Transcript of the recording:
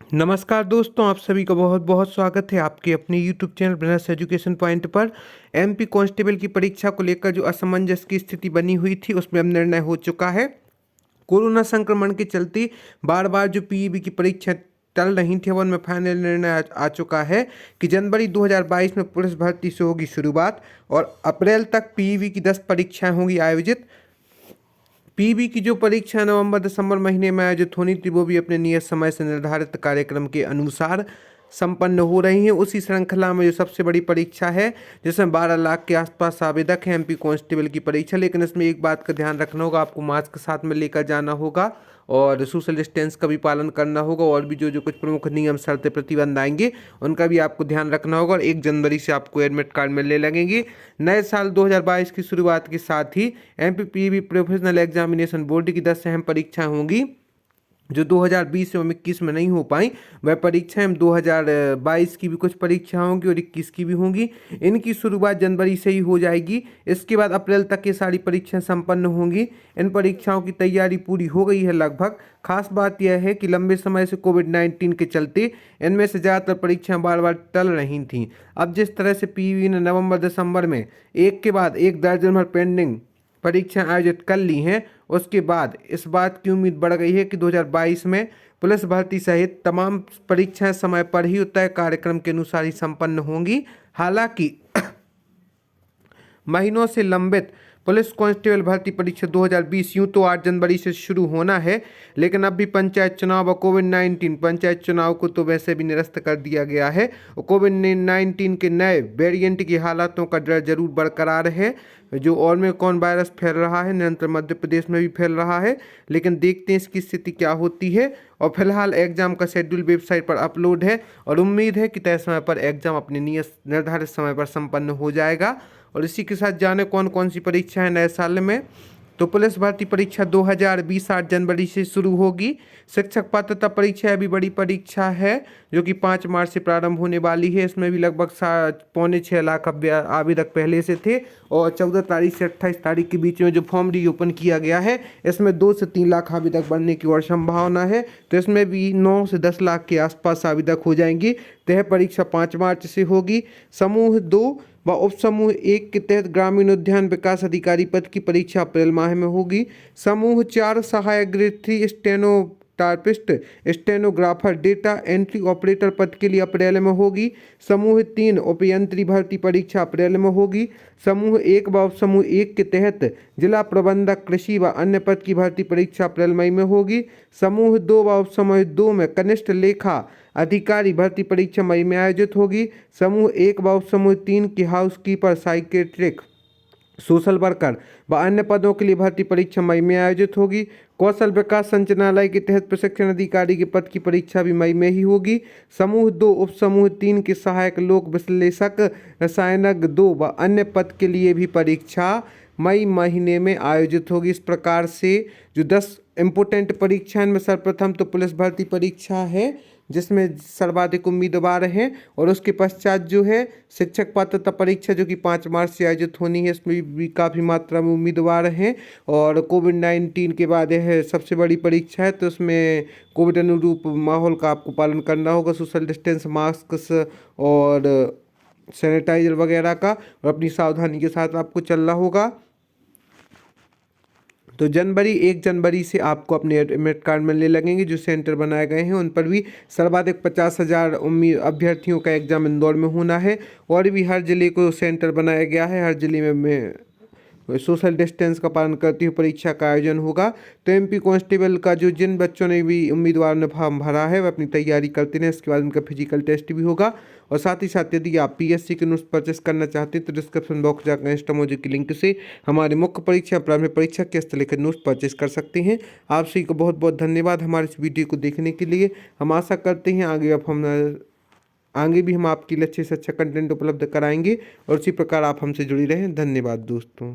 नमस्कार दोस्तों, आप सभी का बहुत बहुत स्वागत है आपके अपने YouTube channel brothers education point पर। एमपी कांस्टेबल की परीक्षा को लेकर जो असमंजस की स्थिति बनी हुई थी उसमें अब निर्णय हो चुका है। कोरोना संक्रमण के चलते बार बार जो पीईबी की परीक्षा टल रही थी, उनमें फाइनल निर्णय आ चुका है कि जनवरी 2022 में पुलिस भर्ती से होगी शुरुआत और अप्रैल तक पीईबी की 10 परीक्षाएं होंगी आयोजित। पीबी की जो परीक्षा नवंबर दिसंबर महीने में आयोजित होनी थी, वो भी अपने नियत समय से निर्धारित कार्यक्रम के अनुसार संपन्न हो रही हैं। उसी श्रृंखला में जो सबसे बड़ी परीक्षा है, जिसमें 12 लाख के आसपास आवेदक हैं एमपी कांस्टेबल की परीक्षा। लेकिन इसमें एक बात का ध्यान रखना होगा, आपको मास्क साथ में लेकर जाना होगा और सोशल डिस्टेंस का भी पालन करना होगा। और भी जो जो कुछ प्रमुख नियम शर्तें प्रतिबंध आएंगे उनका भी आपको ध्यान रखना होगा। और 1 जनवरी से आपको एडमिट कार्ड मिलने लगेंगे। नए साल 2022 की शुरुआत के साथ ही एमपीपीबी प्रोफेशनल एग्जामिनेशन बोर्ड की 10 अहम परीक्षाएं होंगी जो 2020 एवं 21 में नहीं हो पाई। वह परीक्षाएं 2022 की भी कुछ परीक्षाएं होंगी और 21 की भी होंगी। इनकी शुरुआत जनवरी से ही हो जाएगी। इसके बाद अप्रैल तक ये सारी परीक्षाएं संपन्न होंगी। इन परीक्षाओं की तैयारी पूरी हो गई है लगभग। खास बात यह है कि लंबे समय से कोविड-19 के चलते इनमें से ज़्यादातर परीक्षाएं बार बार टल रही थीं। अब जिस तरह से पीवी ने नवंबर दिसंबर में एक के बाद एक दर्जन भर पेंडिंग परीक्षाएं आयोजित कर ली हैं, उसके बाद इस बात की उम्मीद बढ़ गई है कि 2022 में पुलिस भर्ती सहित तमाम परीक्षाएं समय पर ही तय कार्यक्रम के अनुसार ही संपन्न होंगी। हालांकि महीनों से लंबित पुलिस कांस्टेबल भर्ती परीक्षा 2020 यूं तो 8 जनवरी से शुरू होना है, लेकिन अब भी पंचायत चुनाव और कोविड-19 पंचायत चुनाव को तो वैसे भी निरस्त कर दिया गया है और कोविड-19 के नए वेरिएंट की हालातों का डर जरूर बरकरार है। जो ओमिक्रॉन वायरस फैल रहा है, निरंतर मध्य प्रदेश में भी फैल रहा है, लेकिन देखते हैं इसकी स्थिति क्या होती है। और फिलहाल एग्जाम का शेड्यूल वेबसाइट पर अपलोड है और उम्मीद है कि तय समय पर एग्जाम अपने नियत निर्धारित समय पर संपन्न हो जाएगा। और इसी के साथ जाने कौन कौन सी परीक्षा है नए साल में। तो पुलिस भर्ती परीक्षा 2020 8 जनवरी से शुरू होगी। शिक्षक पात्रता परीक्षा अभी बड़ी परीक्षा है जो कि 5 मार्च से प्रारंभ होने वाली है। इसमें भी लगभग 5.25 लाख आवेदक पहले से थे और 14 तारीख से 28 तारीख के बीच में जो फॉर्म रीओपन किया गया है, इसमें 2 से 3 लाख आवेदक बढ़ने की और संभावना है। तो इसमें भी 9 से 10 लाख के आसपास आवेदक हो जाएंगी। तो यह परीक्षा 5 मार्च से होगी। समूह 2 व उप समूह 1 के तहत ग्रामीण उद्यान विकास अधिकारी पद की परीक्षा अप्रैल माह में होगी। समूह 4 सहायक grade 3 stenotypist stenographer data entry operator पद के लिए अप्रैल में होगी। समूह 3 उपयंत्री भर्ती परीक्षा अप्रैल में होगी। समूह 1 व उप समूह 1 के तहत जिला प्रबंधक कृषि व अन्य पद की भर्ती परीक्षा अप्रैल मई में होगी। समूह 2 व उप समूह 2 में कनिष्ठ लेखा अधिकारी भर्ती परीक्षा मई में आयोजित होगी। समूह 1 व उप समूह 3 की हाउसकीपर साइकेट्रिक सोशल वर्कर व अन्य पदों के लिए भर्ती परीक्षा मई में आयोजित होगी। कौशल विकास संचालनालय के तहत प्रशिक्षण अधिकारी के पद की परीक्षा भी मई में ही होगी। समूह 2 उप समूह 3 के सहायक लोक विश्लेषक रसायनज्ञ 2 व अन्य पद के लिए भी परीक्षा मई महीने में आयोजित होगी। इस प्रकार से जो 10 इम्पोर्टेंट परीक्षा में सर्वप्रथम तो पुलिस भर्ती परीक्षा है जिसमें सर्वाधिक उम्मीदवार हैं और उसके पश्चात जो है शिक्षक पात्रता परीक्षा जो कि 5 मार्च से आयोजित होनी है, इसमें भी काफ़ी मात्रा में उम्मीदवार हैं। और कोविड-19 के बाद यह सबसे बड़ी परीक्षा है, तो उसमें कोविड अनुरूप माहौल का आपको पालन करना होगा, सोशल डिस्टेंस, मास्क और सैनिटाइजर वगैरह का, और अपनी सावधानी के साथ आपको चलना होगा। तो 1 जनवरी से आपको अपने एडमिट कार्ड मिलने लगेंगे। जो सेंटर बनाए गए हैं उन पर भी सर्वाधिक 50,000 अभ्यर्थियों का एग्जाम इंदौर में होना है। और भी हर जिले को सेंटर बनाया गया है, हर जिले में सोशल डिस्टेंस का पालन करते हुए परीक्षा का आयोजन होगा। तो एमपी कांस्टेबल का जो जिन बच्चों ने भी उम्मीदवार ने फॉर्म भरा है वह अपनी तैयारी करते हैं। इसके बाद उनका फिजिकल टेस्ट भी होगा। और साथ ही साथ यदि आप पीएससी के नोट्स परचेस करना चाहते हैं तो डिस्क्रिप्शन बॉक्स जाकर इंस्टामोजी की लिंक से हमारे मुख्य परीक्षा प्रारंभिक परीक्षा के स्थल के नोट्स परचेस कर सकते हैं। आप सभी को बहुत बहुत धन्यवाद हमारे इस वीडियो को देखने के लिए। हम आशा करते हैं आगे भी हम आपके लिए अच्छे से अच्छा कंटेंट उपलब्ध कराएंगे और उसी प्रकार आप हमसे जुड़ी रहें। धन्यवाद दोस्तों।